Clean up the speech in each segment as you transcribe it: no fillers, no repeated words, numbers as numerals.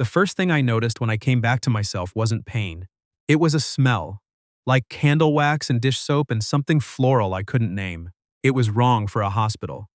The first thing I noticed when I came back to myself wasn't pain. It was a smell, like candle wax and dish soap and something floral I couldn't name. It was wrong for a hospital.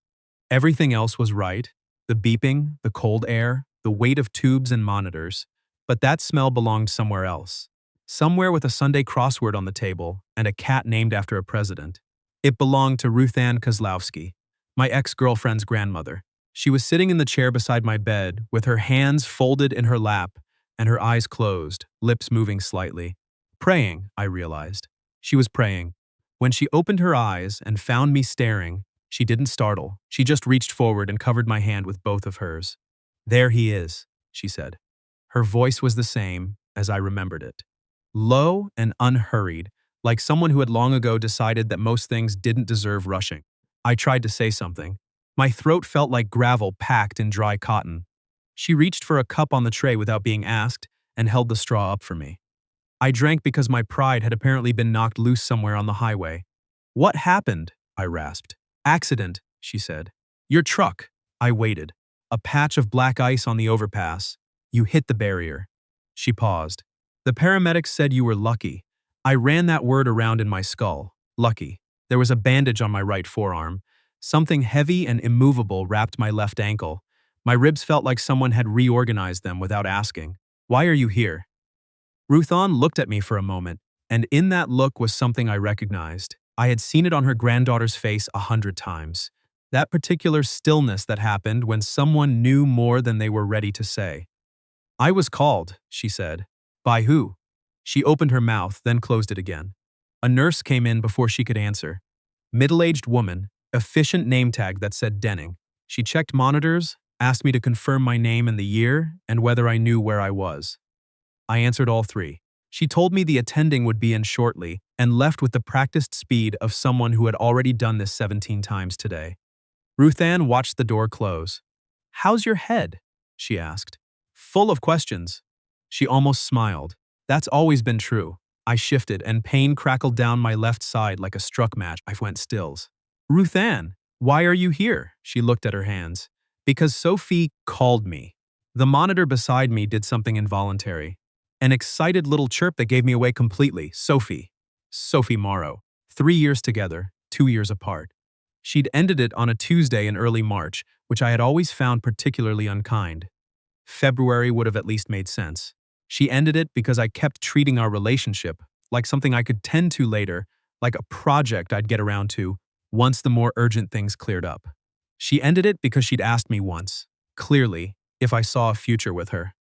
Everything else was right: the beeping, the cold air, the weight of tubes and monitors. But that smell belonged somewhere else. Somewhere with a Sunday crossword on the table and a cat named after a president. It belonged to Ruth Ann Kozlowski, my ex-girlfriend's grandmother. She was sitting in the chair beside my bed, with her hands folded in her lap and her eyes closed, lips moving slightly. Praying, I realized. She was praying. When she opened her eyes and found me staring, she didn't startle. She just reached forward and covered my hand with both of hers. "There he is," she said. Her voice was the same as I remembered it. Low and unhurried, like someone who had long ago decided that most things didn't deserve rushing. I tried to say something. My throat felt like gravel packed in dry cotton. She reached for a cup on the tray without being asked and held the straw up for me. I drank because my pride had apparently been knocked loose somewhere on the highway. "What happened?" I rasped. "Accident," she said. "Your truck." I waited. A patch of black ice on the overpass. "You hit the barrier." She paused. "The paramedics said you were lucky." I ran that word around in my skull. Lucky. There was a bandage on my right forearm. Something heavy and immovable wrapped my left ankle. My ribs felt like someone had reorganized them without asking. "Why are you here?" Ruth Ann looked at me for a moment, and in that look was something I recognized. I had seen it on her granddaughter's face 100 times. That particular stillness that happened when someone knew more than they were ready to say. "I was called," she said. "By who?" She opened her mouth, then closed it again. A nurse came in before she could answer. Middle-aged woman, efficient name tag that said Denning. She checked monitors, asked me to confirm my name and the year, and whether I knew where I was. I answered all three. She told me the attending would be in shortly and left with the practiced speed of someone who had already done this 17 times today. Ruth Ann watched the door close. "How's your head?" she asked. "Full of questions." She almost smiled. "That's always been true." I shifted, and pain crackled down my left side like a struck match. I went stills. "Ruth Ann, why are you here?" She looked at her hands. "Because Sophie called me." The monitor beside me did something involuntary. An excited little chirp that gave me away completely. Sophie. Sophie Morrow. 3 years together, 2 years apart. She'd ended it on a Tuesday in early March, which I had always found particularly unkind. February would have at least made sense. She ended it because I kept treating our relationship like something I could tend to later, like a project I'd get around to once the more urgent things cleared up. She ended it because she'd asked me once, clearly, if I saw a future with her.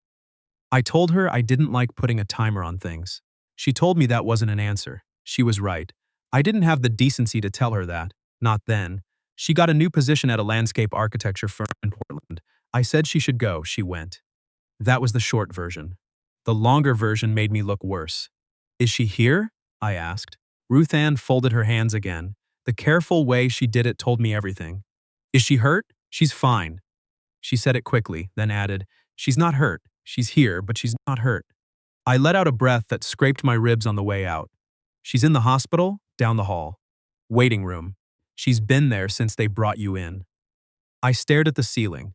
I told her I didn't like putting a timer on things. She told me that wasn't an answer. She was right. I didn't have the decency to tell her that. Not then. She got a new position at a landscape architecture firm in Portland. I said she should go. She went. That was the short version. The longer version made me look worse. "Is she here?" I asked. Ruth Ann folded her hands again. The careful way she did it told me everything. "Is she hurt?" "She's fine." She said it quickly, then added, "She's not hurt. She's here, but she's not hurt." I let out a breath that scraped my ribs on the way out. "She's in the hospital, down the hall. Waiting room. She's been there since they brought you in." I stared at the ceiling.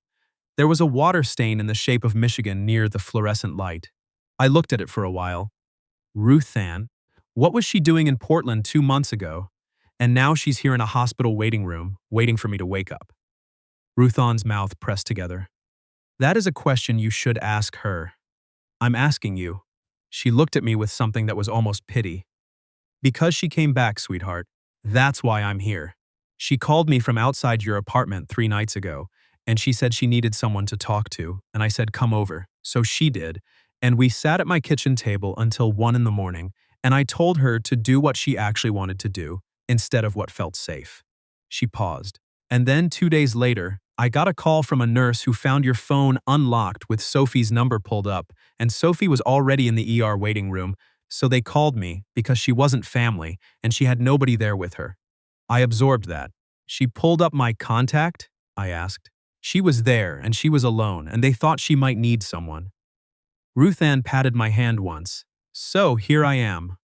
There was a water stain in the shape of Michigan near the fluorescent light. I looked at it for a while. Ruth Ann. What was she doing in Portland 2 months ago? And now she's here in a hospital waiting room, waiting for me to wake up. Ruth Ann's mouth pressed together. "That is a question you should ask her." "I'm asking you." She looked at me with something that was almost pity. "Because she came back, sweetheart. That's why I'm here. She called me from outside your apartment 3 nights ago, and she said she needed someone to talk to, and I said come over. So she did, and we sat at my kitchen table until 1 in the morning, and I told her to do what she actually wanted to do, instead of what felt safe." She paused. "And then 2 days later, I got a call from a nurse who found your phone unlocked with Sophie's number pulled up, and Sophie was already in the ER waiting room, so they called me because she wasn't family and she had nobody there with her." I absorbed that. "She pulled up my contact?" I asked. "She was there and she was alone, and they thought she might need someone." Ruth Ann patted my hand once. "So here I am."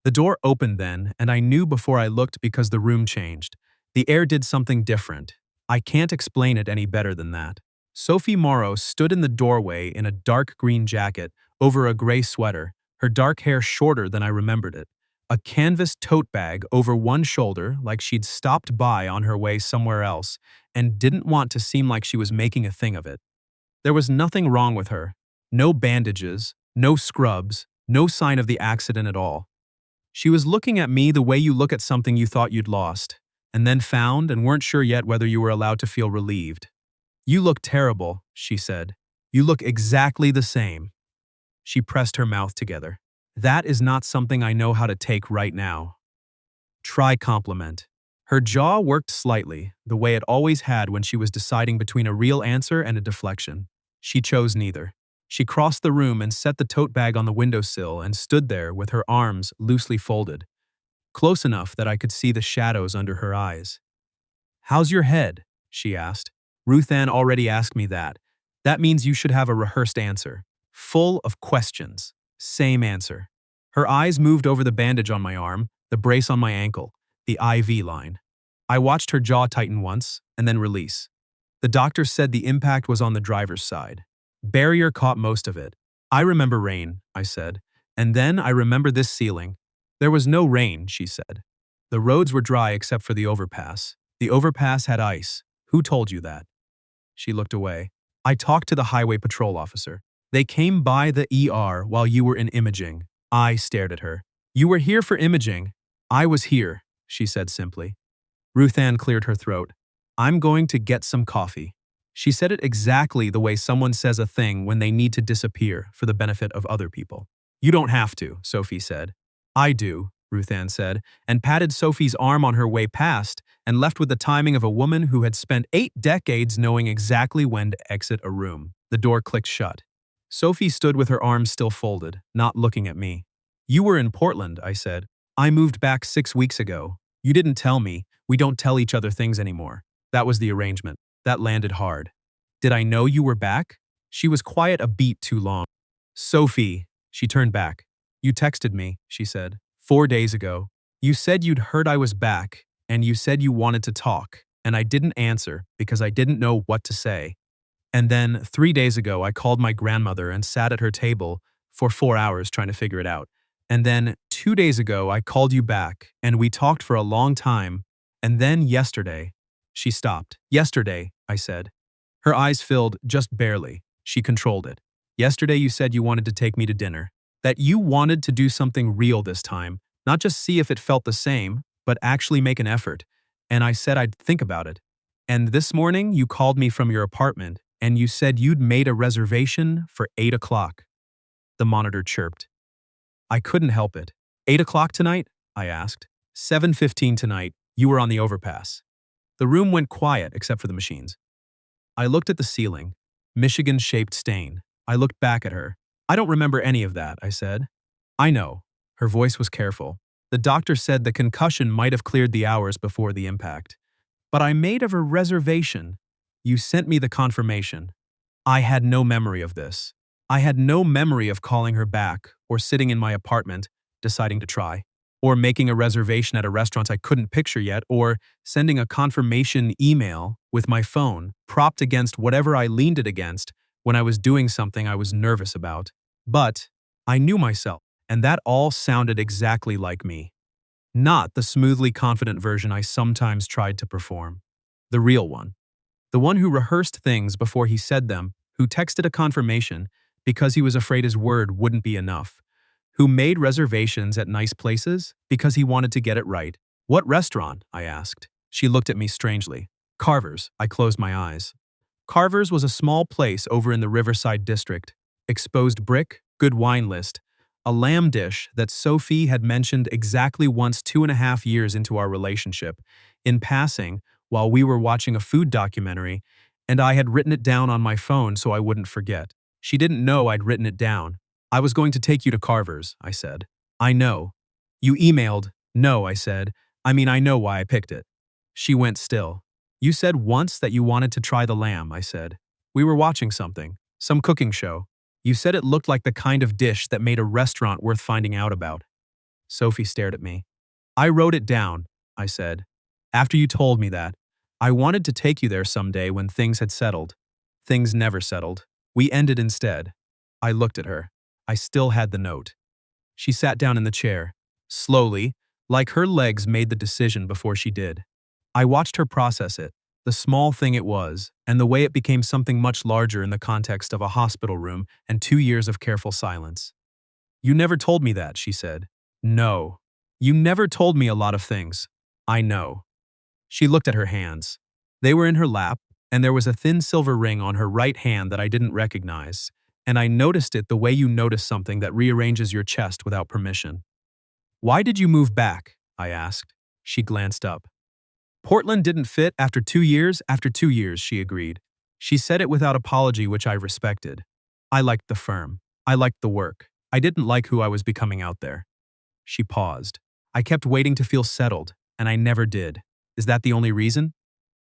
The door opened then, and I knew before I looked because the room changed. The air did something different. I can't explain it any better than that. Sophie Morrow stood in the doorway in a dark green jacket over a gray sweater, her dark hair shorter than I remembered it. A canvas tote bag over one shoulder like she'd stopped by on her way somewhere else and didn't want to seem like she was making a thing of it. There was nothing wrong with her. No bandages, no scrubs, no sign of the accident at all. She was looking at me the way you look at something you thought you'd lost, and then found and weren't sure yet whether you were allowed to feel relieved. "You look terrible," she said. "You look exactly the same." She pressed her mouth together. "That is not something I know how to take right now." Try compliment. Her jaw worked slightly, the way it always had when she was deciding between a real answer and a deflection. She chose neither. She crossed the room and set the tote bag on the windowsill and stood there with her arms loosely folded, close enough that I could see the shadows under her eyes. "How's your head?" she asked. "Ruth Ann already asked me that. That means you should have a rehearsed answer. Full of questions. Same answer." Her eyes moved over the bandage on my arm, the brace on my ankle, the IV line. I watched her jaw tighten once, and then release. "The doctor said the impact was on the driver's side. Barrier caught most of it. I remember rain," I said. "And then I remember this ceiling." "There was no rain," she said. "The roads were dry except for the overpass. The overpass had ice. Who told you that?" She looked away. "I talked to the highway patrol officer. They came by the ER while you were in imaging." I stared at her. "You were here for imaging." "I was here," she said simply. Ruth Ann cleared her throat. "I'm going to get some coffee." She said it exactly the way someone says a thing when they need to disappear for the benefit of other people. "You don't have to," Sophie said. "I do," Ruth Ann said, and patted Sophie's arm on her way past and left with the timing of a woman who had spent 8 decades knowing exactly when to exit a room. The door clicked shut. Sophie stood with her arms still folded, not looking at me. "You were in Portland," I said. "I moved back 6 weeks ago. You didn't tell me. We don't tell each other things anymore." That was the arrangement. That landed hard. "Did I know you were back?" She was quiet a beat too long. "Sophie," she turned back. "You texted me," she said, 4 days ago. You said you'd heard I was back, and you said you wanted to talk, and I didn't answer because I didn't know what to say. And then 3 days ago, I called my grandmother and sat at her table for 4 hours trying to figure it out. And then 2 days ago, I called you back, and we talked for a long time. And then yesterday," she stopped. "Yesterday," I said. Her eyes filled just barely. She controlled it. "Yesterday you said you wanted to take me to dinner. That you wanted to do something real this time, not just see if it felt the same, but actually make an effort. And I said I'd think about it. And this morning you called me from your apartment, and you said you'd made a reservation for 8 o'clock. The monitor chirped. I couldn't help it. 8 o'clock tonight? I asked. 7:15 tonight. You were on the overpass. The room went quiet except for the machines. I looked at the ceiling. Michigan-shaped stain. I looked back at her. "I don't remember any of that," I said. "I know." Her voice was careful. "The doctor said the concussion might have cleared the hours before the impact. But I made of a reservation. You sent me the confirmation. I had no memory of this. I had no memory of calling her back, or sitting in my apartment, deciding to try, or making a reservation at a restaurant I couldn't picture yet, or sending a confirmation email with my phone propped against whatever I leaned it against when I was doing something I was nervous about. But I knew myself, and that all sounded exactly like me. Not the smoothly confident version I sometimes tried to perform. The real one. The one who rehearsed things before he said them, who texted a confirmation because he was afraid his word wouldn't be enough, who made reservations at nice places because he wanted to get it right. "What restaurant?" I asked. She looked at me strangely. "Carver's." I closed my eyes. Carver's was a small place over in the Riverside district. Exposed brick, good wine list. A lamb dish that Sophie had mentioned exactly once 2.5 years into our relationship, in passing, while we were watching a food documentary, and I had written it down on my phone so I wouldn't forget. She didn't know I'd written it down. "I was going to take you to Carver's," I said. "I know." "You emailed." "No," I said. I know why I picked it." She went still. "You said once that you wanted to try the lamb," I said. "We were watching something. Some cooking show. You said it looked like the kind of dish that made a restaurant worth finding out about." Sophie stared at me. "I wrote it down," I said. "After you told me that. I wanted to take you there someday when things had settled. Things never settled. We ended instead. I looked at her. I still had the note. She sat down in the chair. Slowly, like her legs made the decision before she did. I watched her process it, the small thing it was, and the way it became something much larger in the context of a hospital room and 2 years of careful silence. You never told me that, she said. No. You never told me a lot of things. I know. She looked at her hands. They were in her lap, and there was a thin silver ring on her right hand that I didn't recognize, and I noticed it the way you notice something that rearranges your chest without permission. Why did you move back? I asked. She glanced up. Portland didn't fit after 2 years, she agreed. She said it without apology, which I respected. I liked the firm. I liked the work. I didn't like who I was becoming out there. She paused. I kept waiting to feel settled, and I never did. Is that the only reason?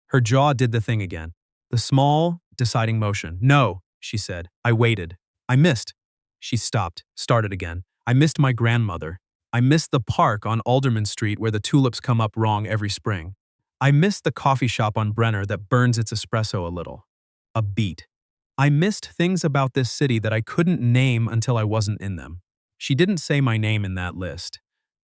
Her jaw did the thing again. The small, deciding motion. No, she said. I waited. I missed. She stopped, started again. I missed my grandmother. I missed the park on Alderman Street where the tulips come up wrong every spring. I missed the coffee shop on Brenner that burns its espresso a little. A beat. I missed things about this city that I couldn't name until I wasn't in them. She didn't say my name in that list.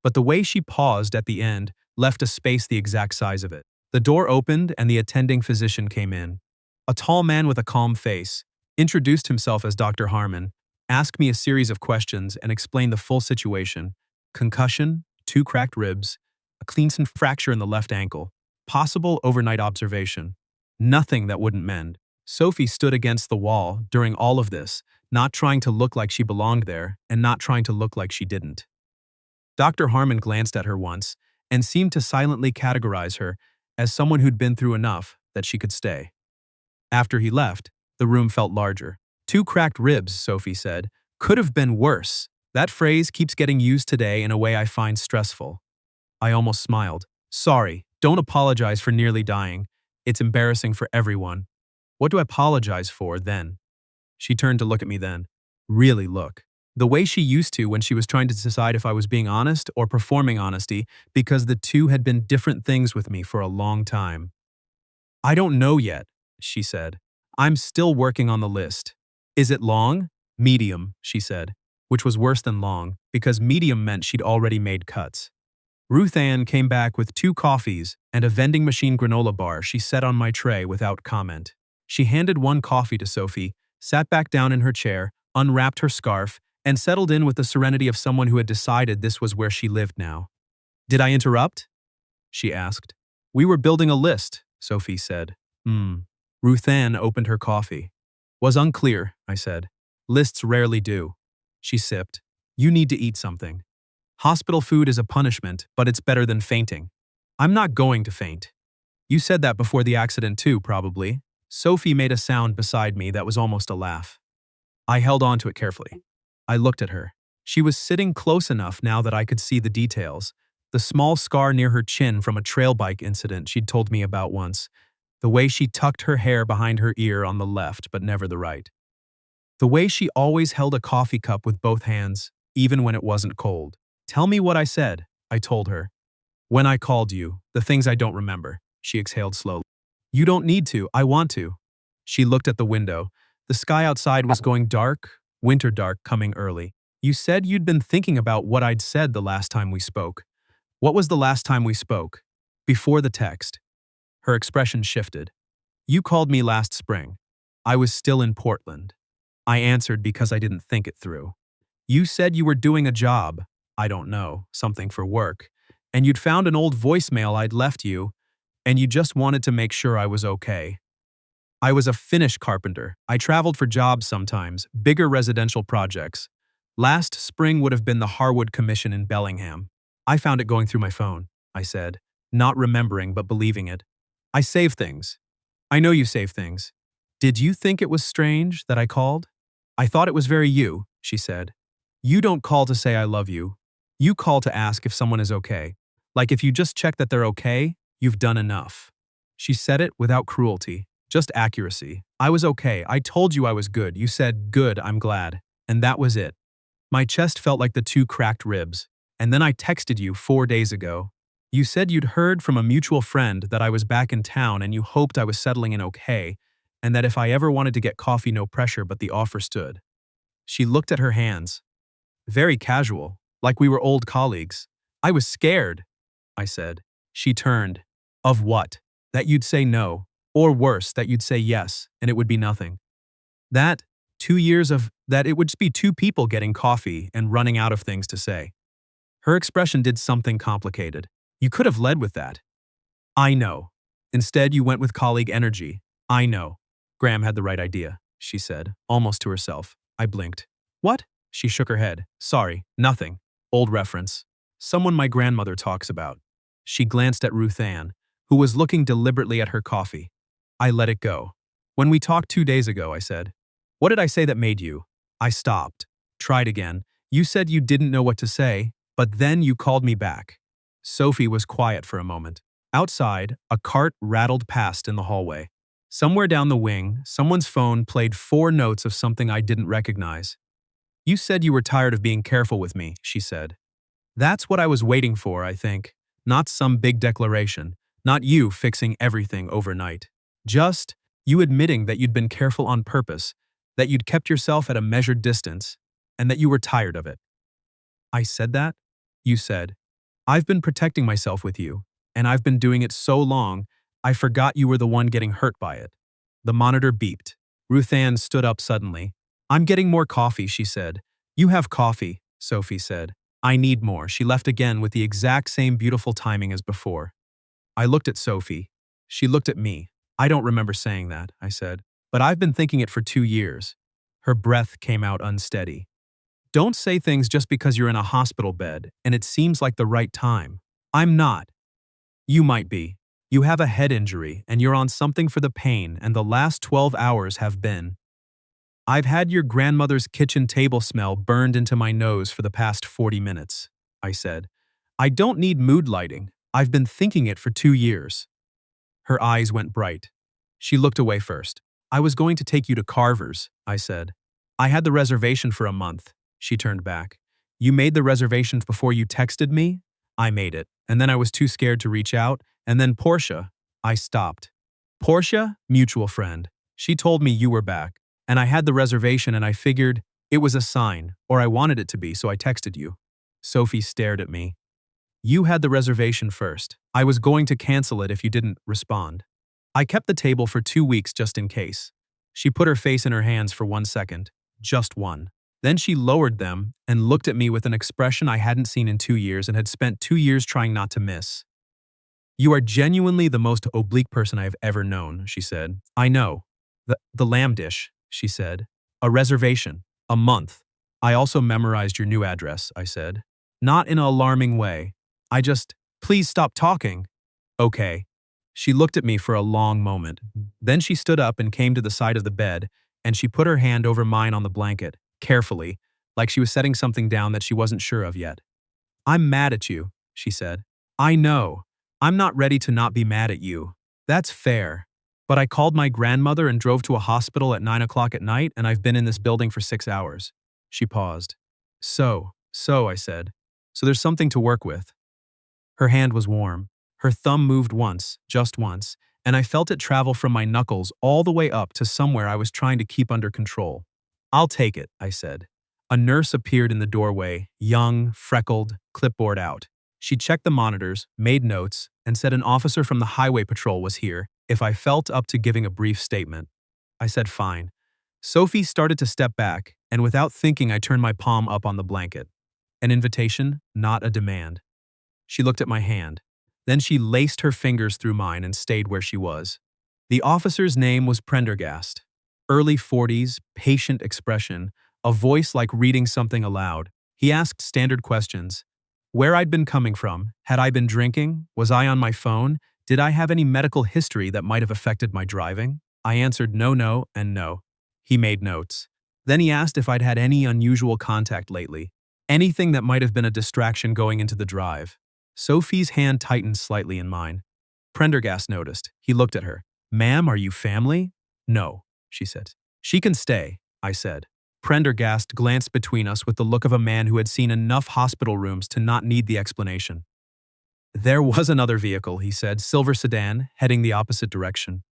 But the way she paused at the end left a space the exact size of it. The door opened and the attending physician came in. A tall man with a calm face, introduced himself as Dr. Harmon, asked me a series of questions and explained the full situation. Concussion, 2 cracked ribs, a clean fracture in the left ankle, possible overnight observation. Nothing that wouldn't mend. Sophie stood against the wall during all of this, not trying to look like she belonged there and not trying to look like she didn't. Dr. Harmon glanced at her once and seemed to silently categorize her as someone who'd been through enough that she could stay. After he left, the room felt larger. 2 cracked ribs, Sophie said. Could have been worse. That phrase keeps getting used today in a way I find stressful. I almost smiled. Sorry, don't apologize for nearly dying. It's embarrassing for everyone. What do I apologize for then? She turned to look at me then. Really look. The way she used to when she was trying to decide if I was being honest or performing honesty, because the two had been different things with me for a long time. I don't know yet, she said. I'm still working on the list. Is it long? Medium, she said, which was worse than long, because medium meant she'd already made cuts. Ruth Ann came back with 2 coffees and a vending machine granola bar she set on my tray without comment. She handed 1 coffee to Sophie, sat back down in her chair, unwrapped her scarf, and settled in with the serenity of someone who had decided this was where she lived now. Did I interrupt? She asked. We were building a list, Sophie said. Ruth Ann opened her coffee. Was unclear, I said. Lists rarely do. She sipped. You need to eat something. Hospital food is a punishment, but it's better than fainting. I'm not going to faint. You said that before the accident too, probably. Sophie made a sound beside me that was almost a laugh. I held on to it carefully. I looked at her. She was sitting close enough now that I could see the details. The small scar near her chin from a trail bike incident she'd told me about once. The way she tucked her hair behind her ear on the left but never the right. The way she always held a coffee cup with both hands, even when it wasn't cold. Tell me what I said, I told her. When I called you, the things I don't remember, she exhaled slowly. You don't need to, I want to. She looked at the window. The sky outside was going dark, winter dark coming early. You said you'd been thinking about what I'd said the last time we spoke. What was the last time we spoke? Before the text. Her expression shifted. You called me last spring. I was still in Portland. I answered because I didn't think it through. You said you were doing a job, I don't know, something for work, and you'd found an old voicemail I'd left you, and you just wanted to make sure I was okay. I was a Finnish carpenter. I traveled for jobs sometimes, bigger residential projects. Last spring would have been the Harwood Commission in Bellingham. I found it going through my phone, I said, not remembering but believing it. I save things. I know you save things. Did you think it was strange that I called? I thought it was very you, she said. You don't call to say I love you. You call to ask if someone is okay. Like if you just check that they're okay, you've done enough. She said it without cruelty, just accuracy. I was okay. I told you I was good. You said, good, I'm glad. And that was it. My chest felt like the 2 cracked ribs. And then I texted you 4 days ago. You said you'd heard from a mutual friend that I was back in town and you hoped I was settling in okay. and that if I ever wanted to get coffee, no pressure, but the offer stood. She looked at her hands. Very casual, like we were old colleagues. I was scared, I said. She turned. Of what? That you'd say no, or worse, that you'd say yes, and it would be nothing. That, 2 years of, that it would just be two people getting coffee and running out of things to say. Her expression did something complicated. You could have led with that. I know. Instead, you went with colleague energy. I know. Graham had the right idea, she said, almost to herself. I blinked. What? She shook her head. Sorry, nothing. Old reference. Someone my grandmother talks about. She glanced at Ruth Ann, who was looking deliberately at her coffee. I let it go. When we talked 2 days ago, I said. What did I say that made you? I stopped. Tried again. You said you didn't know what to say, but then you called me back. Sophie was quiet for a moment. Outside, a cart rattled past in the hallway. Somewhere down the wing, someone's phone played 4 notes of something I didn't recognize. You said you were tired of being careful with me, she said. That's what I was waiting for, I think. Not some big declaration. Not you fixing everything overnight. Just you admitting that you'd been careful on purpose, that you'd kept yourself at a measured distance, and that you were tired of it. I said that? You said. I've been protecting myself with you, and I've been doing it so long, I forgot you were the one getting hurt by it. The monitor beeped. Ruth Ann stood up suddenly. I'm getting more coffee, she said. You have coffee, Sophie said. I need more. She left again with the exact same beautiful timing as before. I looked at Sophie. She looked at me. I don't remember saying that, I said, but I've been thinking it for 2 years. Her breath came out unsteady. Don't say things just because you're in a hospital bed and it seems like the right time. I'm not. You might be. You have a head injury and you're on something for the pain, and the last 12 hours have been. I've had your grandmother's kitchen table smell burned into my nose for the past 40 minutes, I said. I don't need mood lighting. I've been thinking it for 2 years. Her eyes went bright. She looked away first. I was going to take you to Carver's, I said. I had the reservation for a month. She turned back. You made the reservation before you texted me? I made it, and then I was too scared to reach out, and then Portia. I stopped. Portia? Mutual friend. She told me you were back, and I had the reservation and I figured it was a sign, or I wanted it to be, so I texted you. Sophie stared at me. You had the reservation first. I was going to cancel it if you didn't respond. I kept the table for 2 weeks just in case. She put her face in her hands for 1 second. Just one. Then she lowered them and looked at me with an expression I hadn't seen in 2 years and had spent 2 years trying not to miss. You are genuinely the most oblique person I have ever known, she said. I know. The lamb dish, she said. A reservation. A month. I also memorized your new address, I said. Not in an alarming way. Please stop talking. Okay. She looked at me for a long moment. Then she stood up and came to the side of the bed, and she put her hand over mine on the blanket, carefully, like she was setting something down that she wasn't sure of yet. I'm mad at you, she said. I know. I'm not ready to not be mad at you. That's fair. But I called my grandmother and drove to a hospital at 9 o'clock at night, and I've been in this building for 6 hours. She paused. So, I said. So there's something to work with. Her hand was warm. Her thumb moved once, just once, and I felt it travel from my knuckles all the way up to somewhere I was trying to keep under control. I'll take it, I said. A nurse appeared in the doorway, young, freckled, clipboard out. She checked the monitors, made notes, and said an officer from the highway patrol was here if I felt up to giving a brief statement. I said fine. Sophie started to step back, and without thinking I turned my palm up on the blanket. An invitation, not a demand. She looked at my hand. Then she laced her fingers through mine and stayed where she was. The officer's name was Prendergast. Early 40s, patient expression, a voice like reading something aloud. He asked standard questions. Where I'd been coming from, had I been drinking, was I on my phone, did I have any medical history that might have affected my driving? I answered no, and no. He made notes. Then he asked if I'd had any unusual contact lately, anything that might have been a distraction going into the drive. Sophie's hand tightened slightly in mine. Prendergast noticed. He looked at her. Ma'am, are you family? No, she said. She can stay, I said. Prendergast glanced between us with the look of a man who had seen enough hospital rooms to not need the explanation. There was another vehicle, he said, silver sedan, heading the opposite direction.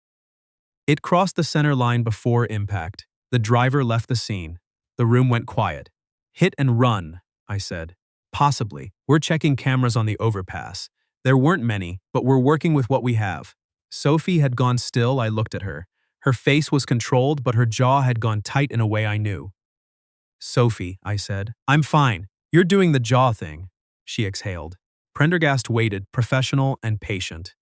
It crossed the center line before impact. The driver left the scene. The room went quiet. Hit and run, I said. Possibly. We're checking cameras on the overpass. There weren't many, but we're working with what we have. Sophie had gone still. I looked at her. Her face was controlled, but her jaw had gone tight in a way I knew. Sophie, I said. I'm fine. You're doing the jaw thing. She exhaled. Prendergast waited, professional and patient.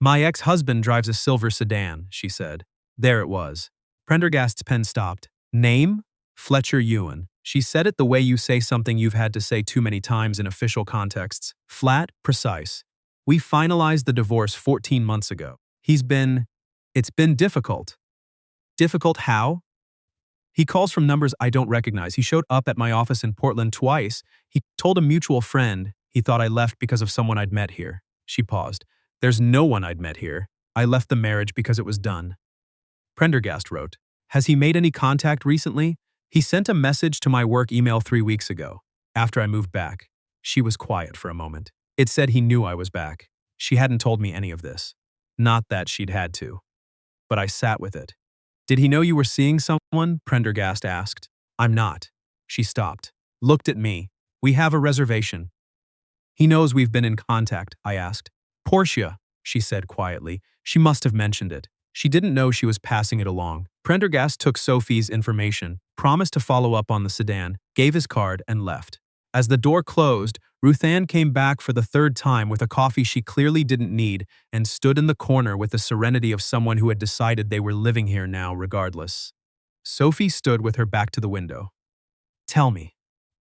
My ex-husband drives a silver sedan, she said. There it was. Prendergast's pen stopped. Name? Fletcher Ewan. She said it the way you say something you've had to say too many times in official contexts. Flat, precise. We finalized the divorce 14 months ago. It's been difficult. Difficult how? He calls from numbers I don't recognize. He showed up at my office in Portland twice. He told a mutual friend he thought I left because of someone I'd met here. She paused. There's no one I'd met here. I left the marriage because it was done. Prendergast wrote, Has he made any contact recently? He sent a message to my work email 3 weeks ago, after I moved back. She was quiet for a moment. It said he knew I was back. She hadn't told me any of this. Not that she'd had to. But I sat with it. Did he know you were seeing someone? Prendergast asked. I'm not. She stopped. Looked at me. We have a reservation. He knows we've been in contact, I asked. Portia, she said quietly. She must have mentioned it. She didn't know she was passing it along. Prendergast took Sophie's information, promised to follow up on the sedan, gave his card, and left. As the door closed, Ruthann came back for the third time with a coffee she clearly didn't need and stood in the corner with the serenity of someone who had decided they were living here now regardless. Sophie stood with her back to the window. Tell me,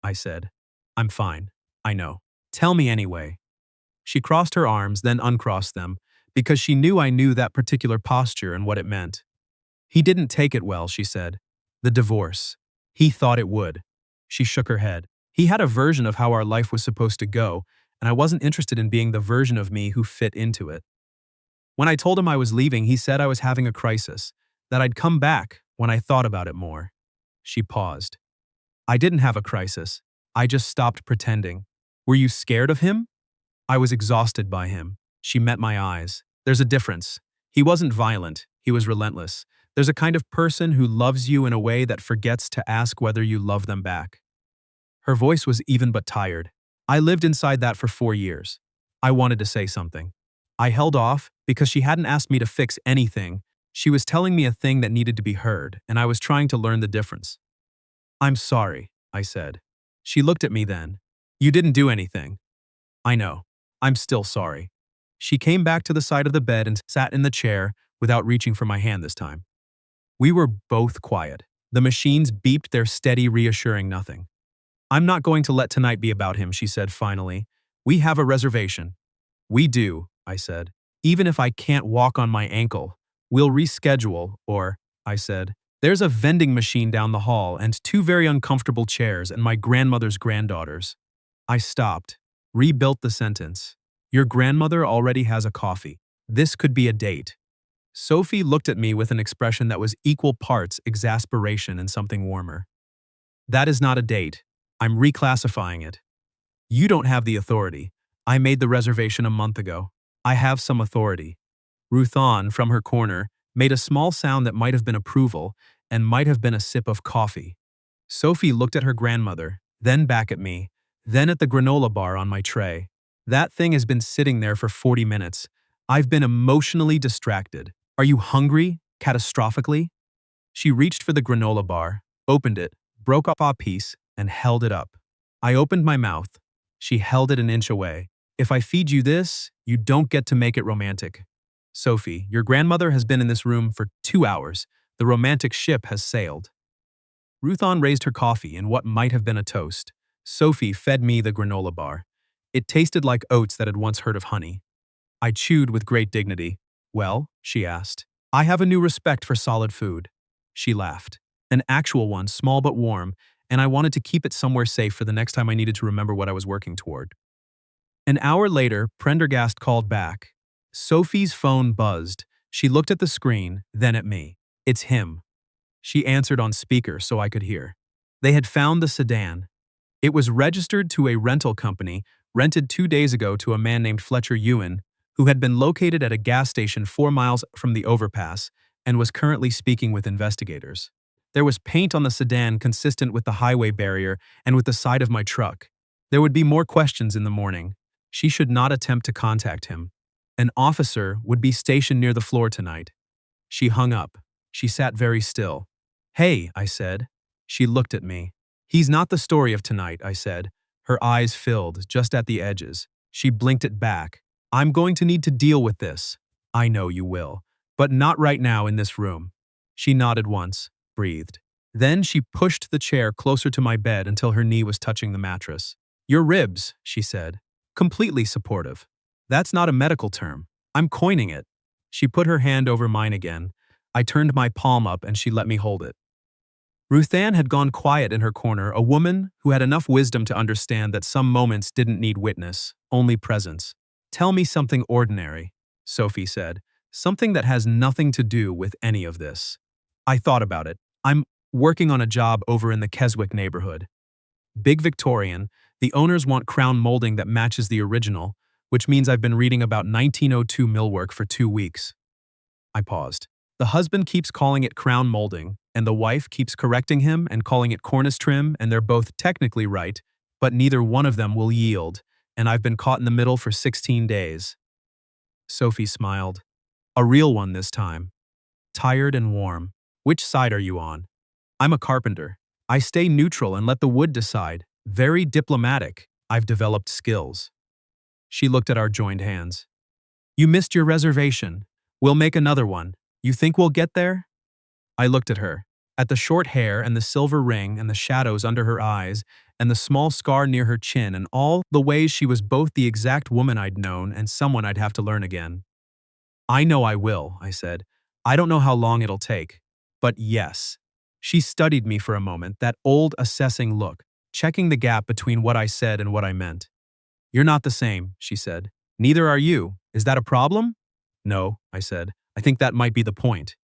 I said. I'm fine. I know. Tell me anyway. She crossed her arms, then uncrossed them, because she knew I knew that particular posture and what it meant. He didn't take it well, she said. The divorce. He thought it would. She shook her head. He had a version of how our life was supposed to go, and I wasn't interested in being the version of me who fit into it. When I told him I was leaving, he said I was having a crisis, that I'd come back when I thought about it more. She paused. I didn't have a crisis. I just stopped pretending. Were you scared of him? I was exhausted by him. She met my eyes. There's a difference. He wasn't violent. He was relentless. There's a kind of person who loves you in a way that forgets to ask whether you love them back. Her voice was even but tired. I lived inside that for 4 years. I wanted to say something. I held off because she hadn't asked me to fix anything. She was telling me a thing that needed to be heard, and I was trying to learn the difference. I'm sorry, I said. She looked at me then. You didn't do anything. I know. I'm still sorry. She came back to the side of the bed and sat in the chair without reaching for my hand this time. We were both quiet. The machines beeped their steady, reassuring nothing. I'm not going to let tonight be about him, she said finally. We have a reservation. We do, I said. Even if I can't walk on my ankle, we'll reschedule, or, I said, there's a vending machine down the hall and 2 very uncomfortable chairs and my grandmother's granddaughters. I stopped, rebuilt the sentence. Your grandmother already has a coffee. This could be a date. Sophie looked at me with an expression that was equal parts exasperation and something warmer. That is not a date. I'm reclassifying it. You don't have the authority. I made the reservation a month ago. I have some authority. Ruthann, from her corner, made a small sound that might have been approval and might have been a sip of coffee. Sophie looked at her grandmother, then back at me, then at the granola bar on my tray. That thing has been sitting there for 40 minutes. I've been emotionally distracted. Are you hungry? Catastrophically? She reached for the granola bar, opened it, broke off a piece, and held it up. I opened my mouth. She held it an inch away. If I feed you this, you don't get to make it romantic. Sophie, your grandmother has been in this room for 2 hours. The romantic ship has sailed. Ruthann raised her coffee in what might have been a toast. Sophie fed me the granola bar. It tasted like oats that had once heard of honey. I chewed with great dignity. Well, she asked. I have a new respect for solid food. She laughed. An actual one, small but warm, and I wanted to keep it somewhere safe for the next time I needed to remember what I was working toward. An hour later, Prendergast called back. Sophie's phone buzzed. She looked at the screen, then at me. It's him. She answered on speaker so I could hear. They had found the sedan. It was registered to a rental company, rented 2 days ago to a man named Fletcher Ewan, who had been located at a gas station 4 miles from the overpass, and was currently speaking with investigators. There was paint on the sedan consistent with the highway barrier and with the side of my truck. There would be more questions in the morning. She should not attempt to contact him. An officer would be stationed near the floor tonight. She hung up. She sat very still. "Hey," I said. She looked at me. "He's not the story of tonight," I said. Her eyes filled, just at the edges. She blinked it back. "I'm going to need to deal with this." "I know you will. But not right now in this room." She nodded once, breathed. Then she pushed the chair closer to my bed until her knee was touching the mattress. "Your ribs," she said. Completely supportive. "That's not a medical term. I'm coining it." She put her hand over mine again. I turned my palm up and she let me hold it. Ruthann had gone quiet in her corner, a woman who had enough wisdom to understand that some moments didn't need witness, only presence. "Tell me something ordinary," Sophie said. "Something that has nothing to do with any of this." I thought about it. "I'm working on a job over in the Keswick neighborhood. Big Victorian, the owners want crown molding that matches the original, which means I've been reading about 1902 millwork for 2 weeks." I paused. "The husband keeps calling it crown molding, and the wife keeps correcting him and calling it cornice trim, and they're both technically right, but neither one of them will yield, and I've been caught in the middle for 16 days. Sophie smiled. "A real one this time. Tired and warm. Which side are you on?" "I'm a carpenter. I stay neutral and let the wood decide. Very diplomatic. I've developed skills." She looked at our joined hands. "You missed your reservation. We'll make another one. You think we'll get there?" I looked at her, at the short hair and the silver ring and the shadows under her eyes and the small scar near her chin and all the ways she was both the exact woman I'd known and someone I'd have to learn again. "I know I will," I said. "I don't know how long it'll take. But yes." She studied me for a moment, that old assessing look, checking the gap between what I said and what I meant. "You're not the same," she said. "Neither are you. Is that a problem?" "No," I said. "I think that might be the point."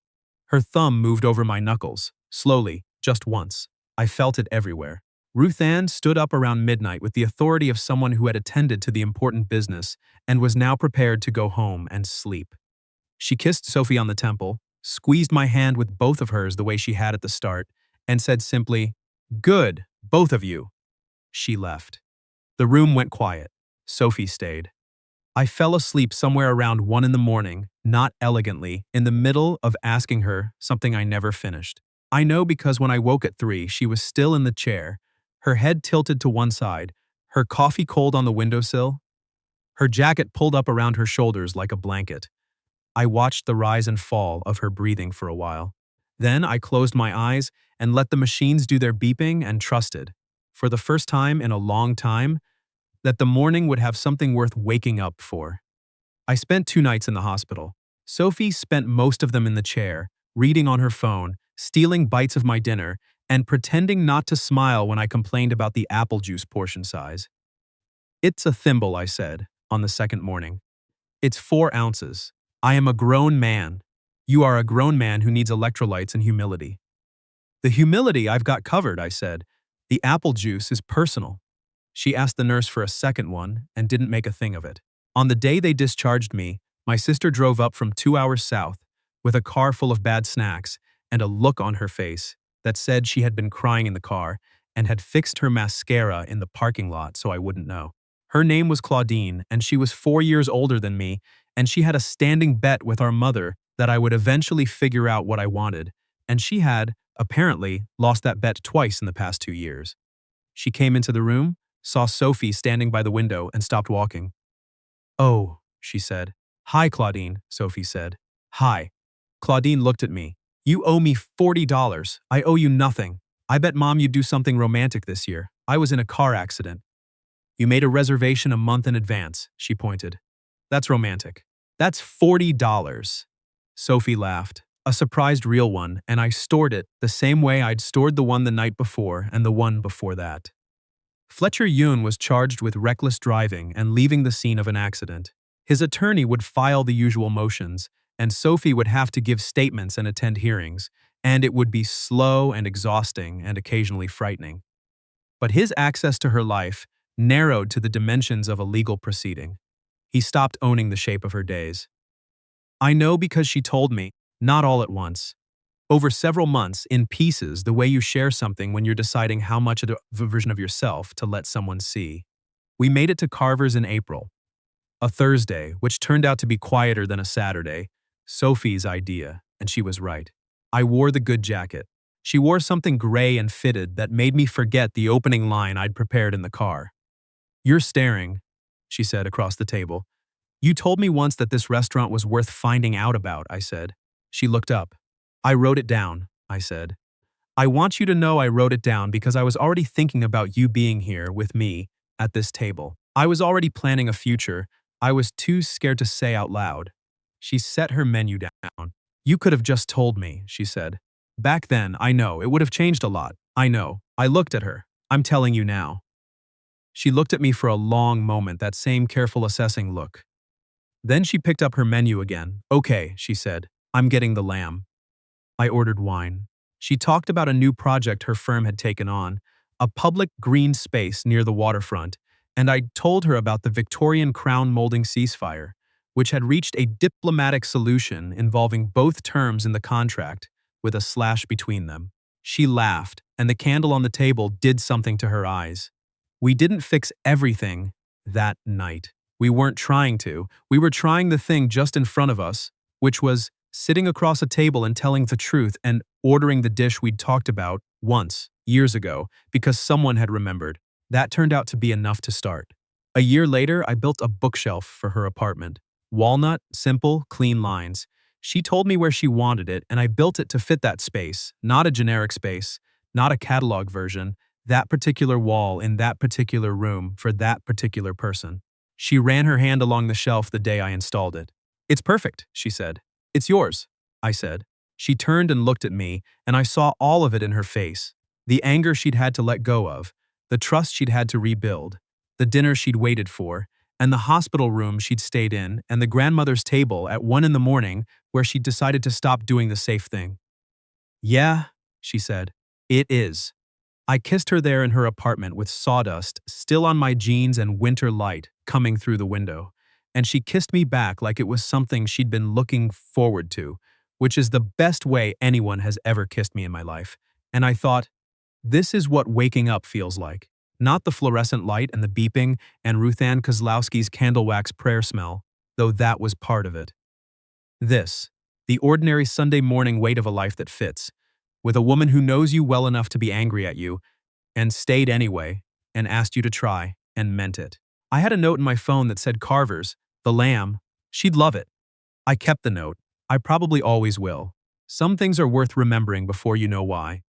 Her thumb moved over my knuckles, slowly, just once. I felt it everywhere. Ruthann stood up around midnight with the authority of someone who had attended to the important business and was now prepared to go home and sleep. She kissed Sophie on the temple, squeezed my hand with both of hers the way she had at the start, and said simply, "Good, both of you." She left. The room went quiet. Sophie stayed. I fell asleep somewhere around 1 in the morning, not elegantly, in the middle of asking her something I never finished. I know because when I woke at 3, she was still in the chair, her head tilted to one side, her coffee cold on the windowsill, her jacket pulled up around her shoulders like a blanket. I watched the rise and fall of her breathing for a while. Then I closed my eyes and let the machines do their beeping and trusted, for the first time in a long time, that the morning would have something worth waking up for. I spent 2 nights in the hospital. Sophie spent most of them in the chair, reading on her phone, stealing bites of my dinner, and pretending not to smile when I complained about the apple juice portion size. "It's a thimble," I said, on the second morning. "It's 4 ounces. I am a grown man. You are a grown man who needs electrolytes and humility." "The humility I've got covered," I said. "The apple juice is personal." She asked the nurse for a second one and didn't make a thing of it. On the day they discharged me, my sister drove up from 2 hours south with a car full of bad snacks and a look on her face that said she had been crying in the car and had fixed her mascara in the parking lot so I wouldn't know. Her name was Claudine, and she was 4 years older than me, and she had a standing bet with our mother that I would eventually figure out what I wanted, and she had, apparently, lost that bet twice in the past 2 years. She came into the room, saw Sophie standing by the window, and stopped walking. "Oh," she said. "Hi, Claudine," Sophie said. "Hi." Claudine looked at me. "You owe me $40. I owe you nothing. I bet Mom you'd do something romantic this year. I was in a car accident." "You made a reservation a month in advance," she pointed. "That's romantic. That's $40. Sophie laughed, a surprised real one, and I stored it the same way I'd stored the one the night before and the one before that. Fletcher Yoon was charged with reckless driving and leaving the scene of an accident. His attorney would file the usual motions, and Sophie would have to give statements and attend hearings, and it would be slow and exhausting and occasionally frightening. But his access to her life narrowed to the dimensions of a legal proceeding. He stopped owning the shape of her days. "I know because she told me," Not all at once. Over several months, in pieces, the way you share something when you're deciding how much of a version of yourself to let someone see. We made it to Carver's in April, a Thursday, which turned out to be quieter than a Saturday. Sophie's idea, and she was right. I wore the good jacket. She wore something gray and fitted that made me forget the opening line I'd prepared in the car. "You're staring," she said across the table. "You told me once that this restaurant was worth finding out about," I said. She looked up. "I wrote it down," I said. "I want you to know I wrote it down because I was already thinking about you being here with me at this table. I was already planning a future I was too scared to say out loud." She set her menu down. "You could have just told me," she said. "Back then, I know, it would have changed a lot. I know." I looked at her. "I'm telling you now." She looked at me for a long moment, that same careful assessing look. Then she picked up her menu again. "Okay," she said. "I'm getting the lamb." I ordered wine. She talked about a new project her firm had taken on, a public green space near the waterfront, and I told her about the Victorian crown molding ceasefire, which had reached a diplomatic solution involving both terms in the contract, with a slash between them. She laughed, and the candle on the table did something to her eyes. We didn't fix everything that night. We weren't trying to. We were trying the thing just in front of us, which was sitting across a table and telling the truth and ordering the dish we'd talked about once, years ago, because someone had remembered. That turned out to be enough to start. A year later, I built a bookshelf for her apartment. Walnut, simple, clean lines. She told me where she wanted it, and I built it to fit that space, not a generic space, not a catalog version, that particular wall in that particular room for that particular person. She ran her hand along the shelf the day I installed it. "It's perfect," she said. "It's yours," I said. She turned and looked at me, and I saw all of it in her face. The anger she'd had to let go of, the trust she'd had to rebuild, the dinner she'd waited for, and the hospital room she'd stayed in, and the grandmother's table at 1 in the morning where she'd decided to stop doing the safe thing. "Yeah," she said, "it is." I kissed her there in her apartment with sawdust still on my jeans and winter light coming through the window, and she kissed me back like it was something she'd been looking forward to, which is the best way anyone has ever kissed me in my life. And I thought, this is what waking up feels like. Not the fluorescent light and the beeping and Ruth Ann Kozlowski's candle wax prayer smell, though that was part of it. This, the ordinary Sunday morning weight of a life that fits, with a woman who knows you well enough to be angry at you, and stayed anyway, and asked you to try, and meant it. I had a note in my phone that said Carver's, the lamb. She'd love it. I kept the note. I probably always will. Some things are worth remembering before you know why.